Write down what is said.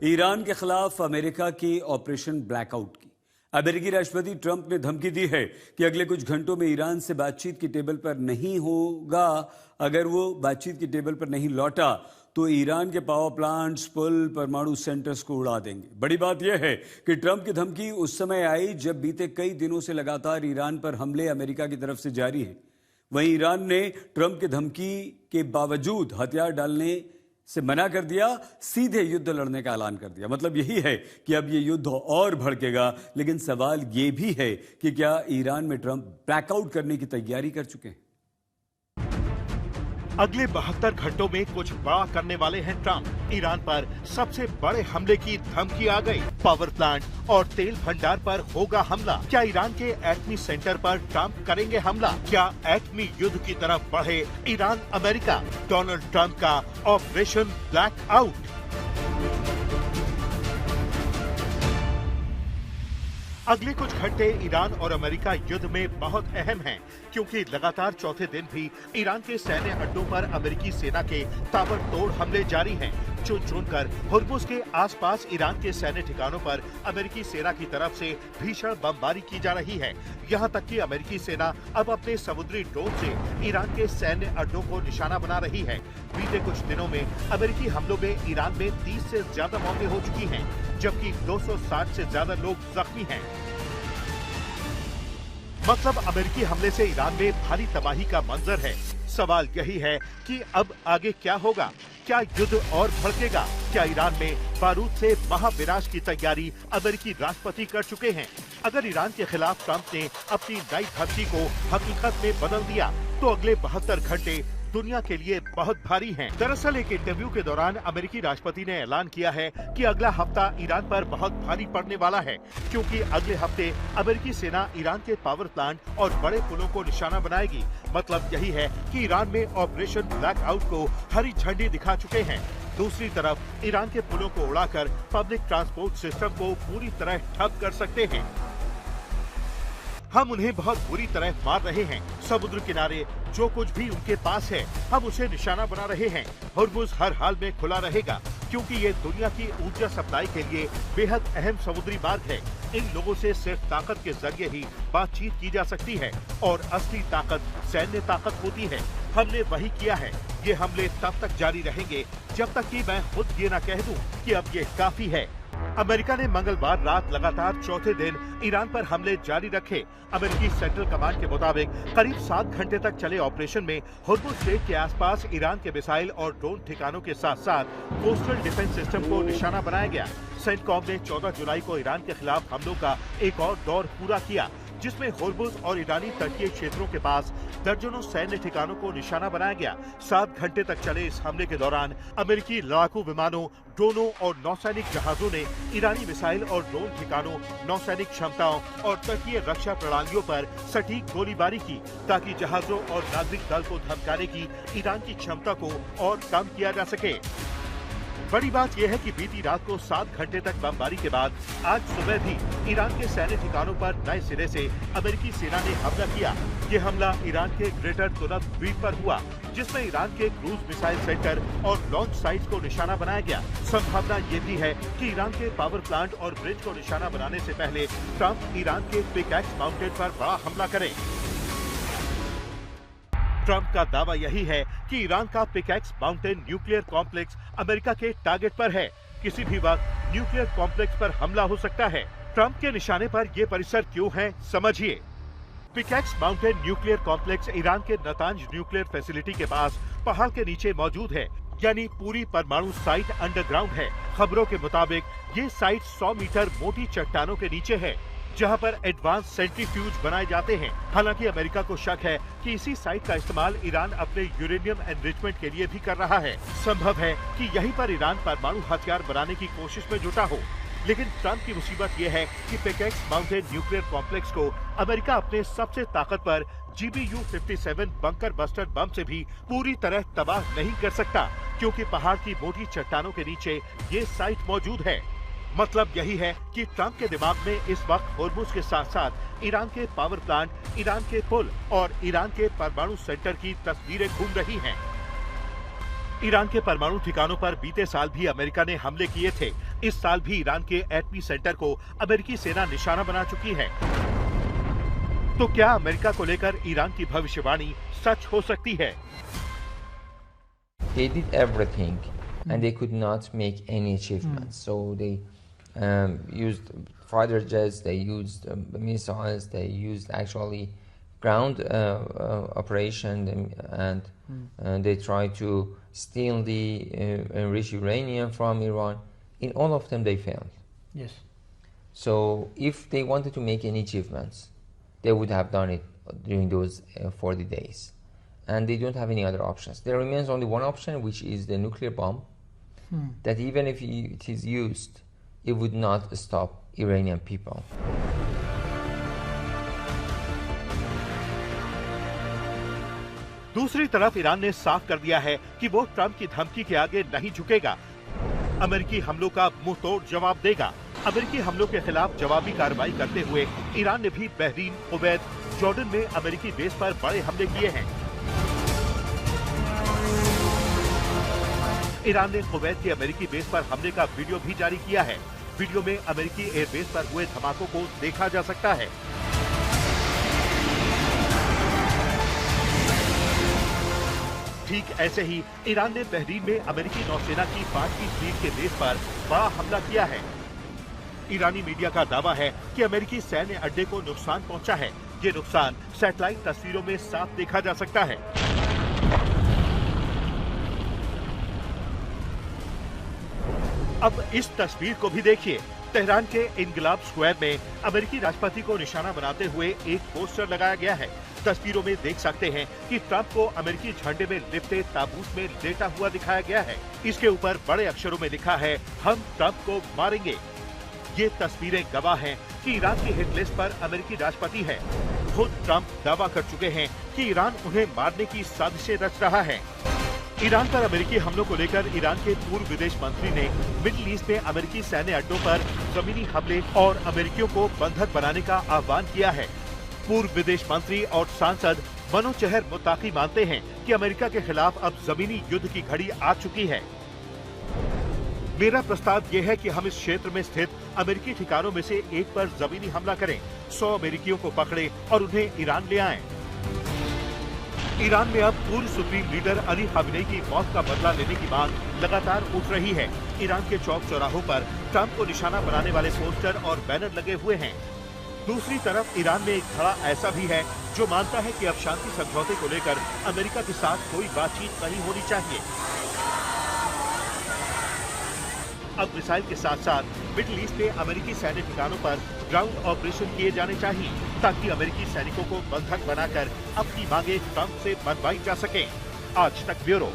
Iran के खिलाफ America की ऑपरेशन ब्लैकआउट की। अमेरिकी राष्ट्रपति ट्रंप ने धमकी दी है कि अगले कुछ घंटों में ईरान से बातचीत की टेबल पर नहीं होगा। अगर वो बातचीत की टेबल पर नहीं लौटा तो ईरान के पावर प्लांट्स, पुल, परमाणु सेंटर्स को उड़ा देंगे। बड़ी बात यह है कि ट्रंप की धमकी उस समय आई जब बीते कई दिनों से लगातार ईरान पर हमले अमेरिका की तरफ से जारी हैं। वहीं ईरान ने ट्रंप की धमकी के बावजूद हथियार डालने से मना कर दिया, सीधे युद्ध लड़ने का ऐलान कर दिया। मतलब यही है कि अब ये युद्ध और भड़केगा। लेकिन सवाल ये भी है कि क्या ईरान में ट्रंप ब्लैकआउट करने की तैयारी कर चुके हैं? अगले 72 घंटों में कुछ बड़ा करने वाले हैं ट्रंप। ईरान पर सबसे बड़े हमले की धमकी आ गई। पावर प्लांट और तेल भंडार पर होगा हमला। क्या ईरान के एटमी सेंटर पर ट्रंप करेंगे हमला? क्या एटमी युद्ध की तरफ बढ़े ईरान अमेरिका? डोनाल्ड ट्रंप का ऑपरेशन ब्लैकआउट। अगले कुछ घंटे ईरान और अमेरिका युद्ध में बहुत अहम हैं, क्योंकि लगातार चौथे दिन भी ईरान के सैन्य अड्डों पर अमेरिकी सेना के ताबड़तोड़ हमले जारी हैं। चुन कर हुर्मुज़ के आसपास ईरान के सैन्य ठिकानों पर अमेरिकी सेना की तरफ से भीषण बमबारी की जा रही है। यहाँ तक कि अमेरिकी सेना अब अपने समुद्री ड्रोन से ईरान के सैन्य अड्डों को निशाना बना रही है। बीते कुछ दिनों में अमेरिकी हमलों में ईरान में 30 से ज्यादा मौतें हो चुकी हैं, जबकि 260 से ज्यादा लोग जख्मी हैं। मतलब अमेरिकी हमले से ईरान में भारी तबाही का मंजर है। सवाल यही है कि अब आगे क्या होगा? क्या युद्ध और भड़केगा? क्या ईरान में बारूद से महाविनाश की तैयारी अमेरिकी राष्ट्रपति कर चुके हैं? अगर ईरान के खिलाफ ट्रंप ने अपनी नई धमकी को हकीकत में बदल दिया तो अगले 72 घंटे दुनिया के लिए बहुत भारी हैं। दरअसल एक इंटरव्यू के दौरान अमेरिकी राष्ट्रपति ने ऐलान किया है कि अगला हफ्ता ईरान पर बहुत भारी पड़ने वाला है, क्योंकि अगले हफ्ते अमेरिकी सेना ईरान के पावर प्लांट और बड़े पुलों को निशाना बनाएगी। मतलब यही है कि ईरान में ऑपरेशन ब्लैकआउट को हरी झंडी दिखा चुके हैं। दूसरी तरफ ईरान के पुलों को उड़ाकर पब्लिक ट्रांसपोर्ट सिस्टम को पूरी तरह ठप कर सकते हैं। हम उन्हें बहुत बुरी तरह मार रहे हैं। समुद्र किनारे जो कुछ भी उनके पास है हम उसे निशाना बना रहे हैं। हुर्मुज़ हर हाल में खुला रहेगा, क्योंकि ये दुनिया की ऊर्जा सप्लाई के लिए बेहद अहम समुद्री मार्ग है। इन लोगों से सिर्फ ताकत के जरिए ही बातचीत की जा सकती है, और असली ताकत सैन्य ताकत होती है। हमने वही किया है। ये हमले तब तक जारी रहेंगे जब तक कि मैं खुद ये न कह दूं कि अब ये काफी है। अमेरिका ने मंगलवार रात लगातार चौथे दिन ईरान पर हमले जारी रखे। अमेरिकी सेंट्रल कमांड के मुताबिक करीब 7 घंटे तक चले ऑपरेशन में हुर्मुज़ स्ट्रेट के आसपास ईरान के मिसाइल और ड्रोन ठिकानों के साथ साथ कोस्टल डिफेंस सिस्टम को निशाना बनाया गया। सेंटकॉम ने 14 जुलाई को ईरान के खिलाफ हमलों का एक और दौर पूरा किया, जिसमें हुर्मुज़ और ईरानी तटीय क्षेत्रों के पास दर्जनों सैन्य ठिकानों को निशाना बनाया गया। 7 घंटे तक चले इस हमले के दौरान अमेरिकी लड़ाकू विमानों, ड्रोनों और नौसैनिक जहाजों ने ईरानी मिसाइल और ड्रोन ठिकानों, नौसैनिक क्षमताओं और तटीय रक्षा प्रणालियों पर सटीक गोलीबारी की, ताकि जहाजों और नागरिक दल को धमकाने की ईरान की क्षमता को और कम किया जा सके। बड़ी बात यह है कि बीती रात को 7 घंटे तक बमबारी के बाद आज सुबह भी ईरान के सैन्य ठिकानों पर नए सिरे से अमेरिकी सेना ने हमला किया। ये हमला ईरान के ग्रेटर तुनब द्वीप पर हुआ, जिसमें ईरान के क्रूज मिसाइल सेंटर और लॉन्च साइट्स को निशाना बनाया गया। संभावना ये भी है कि ईरान के पावर प्लांट और ब्रिज को निशाना बनाने से पहले ट्रंप ईरान के पिकैक्स माउंटेन पर बड़ा हमला करें। ट्रंप का दावा यही है कि ईरान का pickaxe mountain nuclear complex America के टारगेट पर है। किसी भी वक्त न्यूक्लियर कॉम्प्लेक्स पर हमला हो सकता है। ट्रंप के निशाने पर ये परिसर क्यों है, समझिए। Pickaxe mountain nuclear complex Iran के नतांज न्यूक्लियर फैसिलिटी के पास पहाड़ के नीचे मौजूद है, यानी पूरी परमाणु साइट अंडरग्राउंड है। खबरों के मुताबिक ये साइट 100 मीटर मोटी चट्टानों के नीचे है, जहां पर एडवांस सेंट्रीफ्यूज बनाए जाते हैं। हालांकि अमेरिका को शक है कि इसी साइट का इस्तेमाल ईरान अपने यूरेनियम एनरिचमेंट के लिए भी कर रहा है। संभव है कि यहीं पर ईरान परमाणु हथियार बनाने की कोशिश में जुटा हो। लेकिन ट्रंप की मुसीबत यह है कि पिकैक्स माउंटेन न्यूक्लियर कॉम्प्लेक्स को अमेरिका अपने सबसे ताकतवर GBU-57 बंकर बस्टर बम से भी पूरी तरह तबाह नहीं कर सकता, क्योंकि पहाड़ की मोटी चट्टानों के नीचे ये साइट मौजूद है। मतलब यही है कि ट्रंप के दिमाग में इस वक्त हुर्मुज़ के साथ साथ ईरान के पावर प्लांट, ईरान के पुल और ईरान के परमाणु सेंटर की तस्वीरें घूम रही हैं। ईरान के परमाणु ठिकानों पर बीते साल भी अमेरिका ने हमले किए थे। इस साल भी ईरान के एटमी सेंटर को अमेरिकी सेना निशाना बना चुकी है। तो क्या अमेरिका को लेकर ईरान की भविष्यवाणी सच हो सकती है? They did everything and they could not make any achievements. So they used fighter jets, they used missiles, they used actually ground operation, and they tried to steal the enriched uranium from Iran. In all of them they failed. Yes. So if they wanted to make any achievements, they would have done it during those 40 days. And they don't have any other options. There remains only one option, which is the nuclear bomb, that even if it is used, it would not stop Iranian people. दूसरी तरफ Iran ने साफ कर दिया है कि वो Trump की धमकी के आगे नहीं झुकेगा। अमेरिकी हमलों का मुंह तोड़ जवाब देगा। अमेरिकी हमलों के खिलाफ जवाबी कार्रवाई करते हुए ईरान ने भी बहरीन, कुवैत, जॉर्डन में अमेरिकी बेस पर बड़े हमले किए हैं। ईरान ने कुवैत के अमेरिकी बेस पर हमले का वीडियो भी जारी किया है। वीडियो में अमेरिकी एयरबेस पर हुए धमाकों को देखा जा सकता है। ठीक ऐसे ही ईरान ने बहरीन में अमेरिकी नौसेना की 5वीं फ्लीट के बेस पर बड़ा हमला किया है। ईरानी मीडिया का दावा है कि अमेरिकी सैन्य अड्डे को नुकसान पहुंचा है। ये नुकसान सैटेलाइट तस्वीरों में साफ देखा जा सकता है। अब इस तस्वीर को भी देखिए। तेहरान के इनकलाब स्क्वायर में अमेरिकी राष्ट्रपति को निशाना बनाते हुए एक पोस्टर लगाया गया है। तस्वीरों में देख सकते हैं कि ट्रंप को अमेरिकी झंडे में लिपटे ताबूत में लेटा हुआ दिखाया गया है। इसके ऊपर बड़े अक्षरों में लिखा है, हम ट्रंप को मारेंगे। ये तस्वीरें गवाह हैं कि ईरान की हिट लिस्ट पर अमेरिकी राष्ट्रपति है। खुद ट्रंप दावा कर चुके हैं कि ईरान उन्हें मारने की साजिशें रच रहा है। ईरान पर अमेरिकी हमलों को लेकर ईरान के पूर्व विदेश मंत्री ने मिडिल ईस्ट में अमेरिकी सैन्य अड्डों पर जमीनी हमले और अमेरिकियों को बंधक बनाने का आह्वान किया है। पूर्व विदेश मंत्री और सांसद मनो चेहर मुत्ताकी मानते हैं कि अमेरिका के खिलाफ अब जमीनी युद्ध की घड़ी आ चुकी है। मेरा प्रस्ताव ये है कि हम इस क्षेत्र में स्थित अमेरिकी ठिकानों में से एक पर जमीनी हमला करें, 100 अमेरिकियों को पकड़े और उन्हें ईरान ले आएं। ईरान में अब पूर्व सुप्रीम लीडर अली खामेनी की मौत का बदला लेने की मांग लगातार उठ रही है। ईरान के चौक चौराहों पर ट्रंप को निशाना बनाने वाले पोस्टर और बैनर लगे हुए हैं। दूसरी तरफ ईरान में एक धड़ा ऐसा भी है जो मानता है कि अब शांति समझौते को लेकर अमेरिका के साथ कोई बातचीत नहीं होनी चाहिए। अब मिसाइल के साथ साथ मिडिल ईस्ट में अमेरिकी सैन्य ठिकानों पर ग्राउंड ऑपरेशन किए जाने चाहिए ताकि अमेरिकी सैनिकों को बंधक बनाकर अपनी मांगे ट्रंप से मनवाई जा सके। आज तक ब्यूरो।